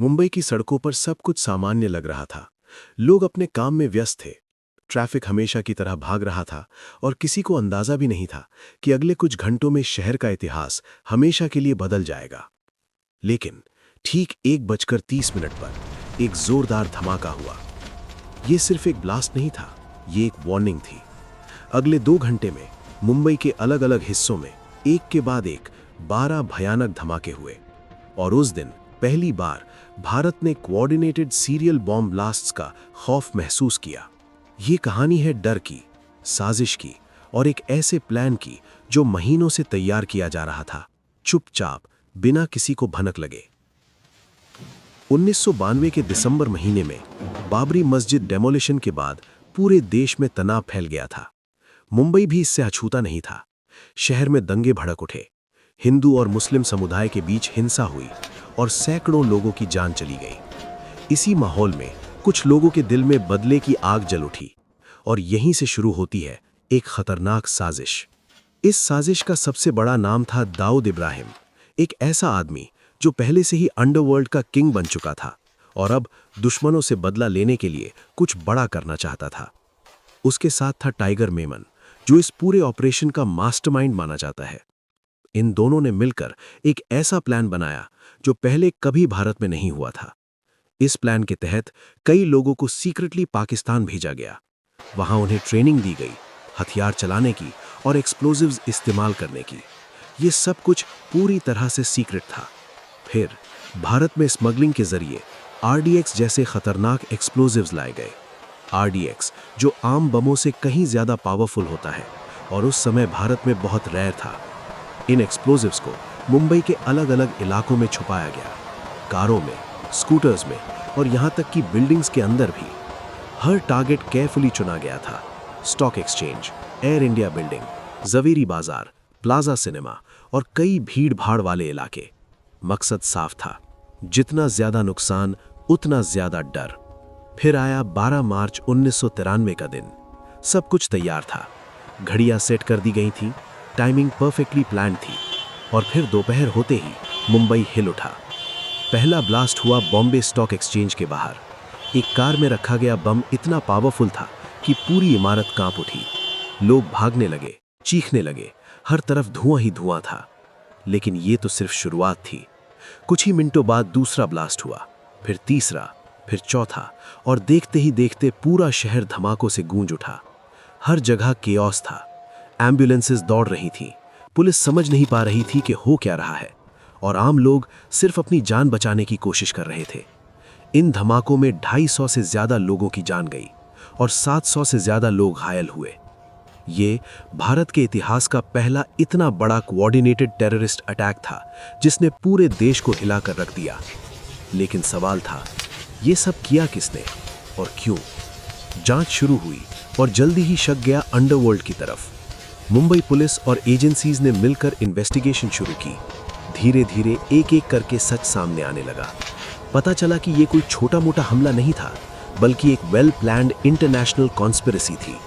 मुंबई की सड़कों पर सब कुछ सामान्य लग रहा था। लोग अपने काम में व्यस्त थे। ट्रैफिक हमेशा की तरह भाग रहा था और किसी को अंदाजा भी नहीं था कि अगले कुछ घंटों में शहर का इतिहास हमेशा के लिए बदल जाएगा। लेकिन ठीक 1:30 पर एक जोरदार धमाका हुआ। यह सिर्फ एक ब्लास्ट नहीं था, ये एक वार्निंग थी। अगले 2 घंटे में मुंबई के अलग अलग हिस्सों में एक के बाद एक 12 भयानक धमाके हुए और उस दिन पहली बार भारत ने कोऑर्डिनेटेड सीरियल बॉम्ब ब्लास्ट्स का खौफ महसूस किया। ये कहानी है डर की, साजिश की और एक ऐसे प्लान की जो महीनों से तैयार किया जा रहा था, चुपचाप, बिना किसी को भनक लगे। 1992 के दिसंबर महीने में बाबरी मस्जिद डेमोलिशन के बाद पूरे देश में तनाव फैल गया था। मुंबई भी इससे अछूता नहीं था। शहर में दंगे भड़क उठे, हिंदू और मुस्लिम समुदाय के बीच हिंसा हुई और सैकड़ों लोगों की जान चली गई। इसी माहौल में कुछ लोगों के दिल में बदले की आग जल उठी और यहीं से शुरू होती है एक खतरनाक साजिश। इस साजिश का सबसे बड़ा नाम था दाऊद इब्राहिम, एक ऐसा आदमी जो पहले से ही अंडरवर्ल्ड का किंग बन चुका था और अब दुश्मनों से बदला लेने के लिए कुछ बड़ा करना चाहता था। उसके साथ था टाइगर मेमन, जो इस पूरे ऑपरेशन का मास्टरमाइंड माना जाता है। इन दोनों ने मिलकर एक ऐसा प्लान बनाया जो पहले कभी भारत में नहीं हुआ था। इस प्लान के तहत कई लोगों को सीक्रेटली पाकिस्तान भेजा गया। वहां उन्हें ट्रेनिंग दी गई, हथियार चलाने की और एक्सप्लोजिव्स इस्तेमाल करने की। ये सब कुछ पूरी तरह से सीक्रेट था। फिर भारत में स्मगलिंग के जरिए RDX जैसे खतरनाक एक्सप्लोजिव्स लाए गए। RDX जो आम बमों से कहीं ज्यादा पावरफुल होता है और उस समय भारत में बहुत रेयर था। इन एक्सप्लोजिव्स को मुंबई के अलग अलग इलाकों में छुपाया गया, कारों में, स्कूटर्स में और यहां तक कि बिल्डिंग्स के अंदर भी। हर टारगेट केयरफुली चुना गया था। Stock exchange, Air India building, Zaveri Bazaar, Plaza cinema और कई भीड़ भाड़ वाले इलाके। मकसद साफ था, जितना ज्यादा नुकसान उतना ज्यादा डर। फिर आया 12 मार्च 1993 का दिन। सब कुछ तैयार था, घड़ियां सेट कर दी गई थी, टाइमिंग परफेक्टली प्लान थी और फिर दोपहर होते ही मुंबई हिल उठा। पहला ब्लास्ट हुआ बॉम्बे स्टॉक एक्सचेंज के बाहर। एक कार में रखा गया बम इतना पावरफुल था कि पूरी इमारत कांप उठी। लोग भागने लगे, चीखने लगे, हर तरफ धुआं ही धुआं था। लेकिन ये तो सिर्फ शुरुआत थी। कुछ ही मिनटों बाद दूसरा ब्लास्ट हुआ, फिर तीसरा, फिर चौथा और देखते ही देखते पूरा शहर धमाकों से गूंज उठा। हर जगह केओस था। एम्बुलेंसेस दौड़ रही थीं, पुलिस समझ नहीं पा रही थी कि हो क्या रहा है और आम लोग सिर्फ अपनी जान बचाने की कोशिश कर रहे थे। इन धमाकों में 250 से ज्यादा लोगों की जान गई और 700 से ज्यादा लोग घायल हुए। ये भारत के इतिहास का पहला इतना बड़ा कोऑर्डिनेटेड टेररिस्ट अटैक था जिसने पूरे देश को हिलाकर रख दिया। लेकिन सवाल था, ये सब किया किसने और क्यों? जांच शुरू हुई और जल्दी ही शक गया अंडरवर्ल्ड की तरफ। मुंबई पुलिस और एजेंसीज ने मिलकर इन्वेस्टिगेशन शुरू की। धीरे धीरे एक एक करके सच सामने आने लगा। पता चला कि ये कोई छोटा मोटा हमला नहीं था, बल्कि एक वेल प्लान्ड इंटरनेशनल कॉन्स्पिरेसी थी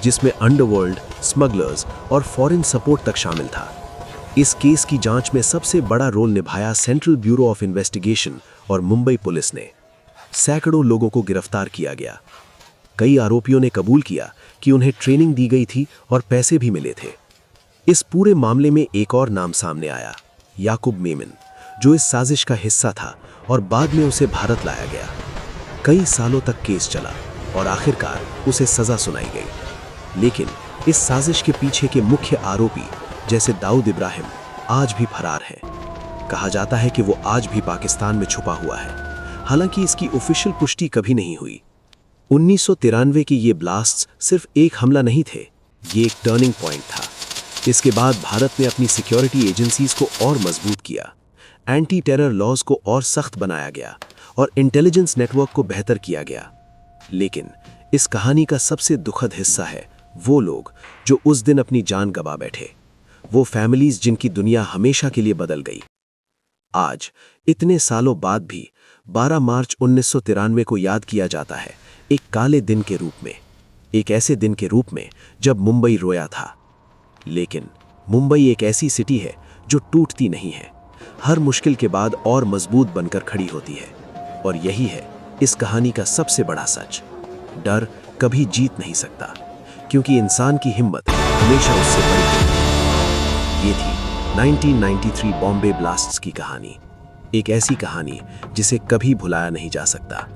जिसमें अंडरवर्ल्ड, स्मगलर्स और फॉरेन सपोर्ट तक शामिल था। इस केस की जांच में सबसे बड़ा रोल निभाया सेंट्रल ब्यूरो ऑफ इन्वेस्टिगेशन और मुंबई पुलिस ने। सैकड़ों लोगों को गिरफ्तार किया गया। कई आरोपियों ने कबूल किया कि उन्हें ट्रेनिंग दी गई थी और पैसे भी मिले थे। इस पूरे मामले में एक और नाम सामने आया, याकूब मेमन, जो इस साजिश का हिस्सा था और बाद में उसे भारत लाया गया। कई सालों तक केस चला और आखिरकार उसे सजा सुनाई गई। लेकिन इस साजिश के पीछे के मुख्य आरोपी जैसे दाऊद इब्राहिम आज भी फरार हैं। कहा जाता है कि वो आज भी पाकिस्तान में छुपा हुआ है, हालांकि इसकी ऑफिशियल पुष्टि कभी नहीं हुई। 1993 की ये ब्लास्ट्स सिर्फ एक हमला नहीं थे, ये एक टर्निंग पॉइंट था। इसके बाद भारत ने अपनी सिक्योरिटी एजेंसीज को और मजबूत किया, एंटी टेरर लॉज को और सख्त बनाया गया और इंटेलिजेंस नेटवर्क को बेहतर किया गया। लेकिन इस कहानी का सबसे दुखद हिस्सा है वो लोग जो उस दिन अपनी जान गंवा बैठे, वो फैमिलीज जिनकी दुनिया हमेशा के लिए बदल गई। आज इतने सालों बाद भी 12 मार्च 1993 को याद किया जाता है एक काले दिन के रूप में, एक ऐसे दिन के रूप में जब मुंबई रोया था। लेकिन मुंबई एक ऐसी सिटी है जो टूटती नहीं है, हर मुश्किल के बाद और मजबूत बनकर खड़ी होती है। और यही है इस कहानी का सबसे बड़ा सच। डर कभी जीत नहीं सकता, क्योंकि इंसान की हिम्मत हमेशा उससे बड़ी होती है। ये थी 1993 बॉम्बे ब्लास्ट्स की कहानी, एक ऐसी कहानी जिसे कभी भुलाया नहीं जा सकता।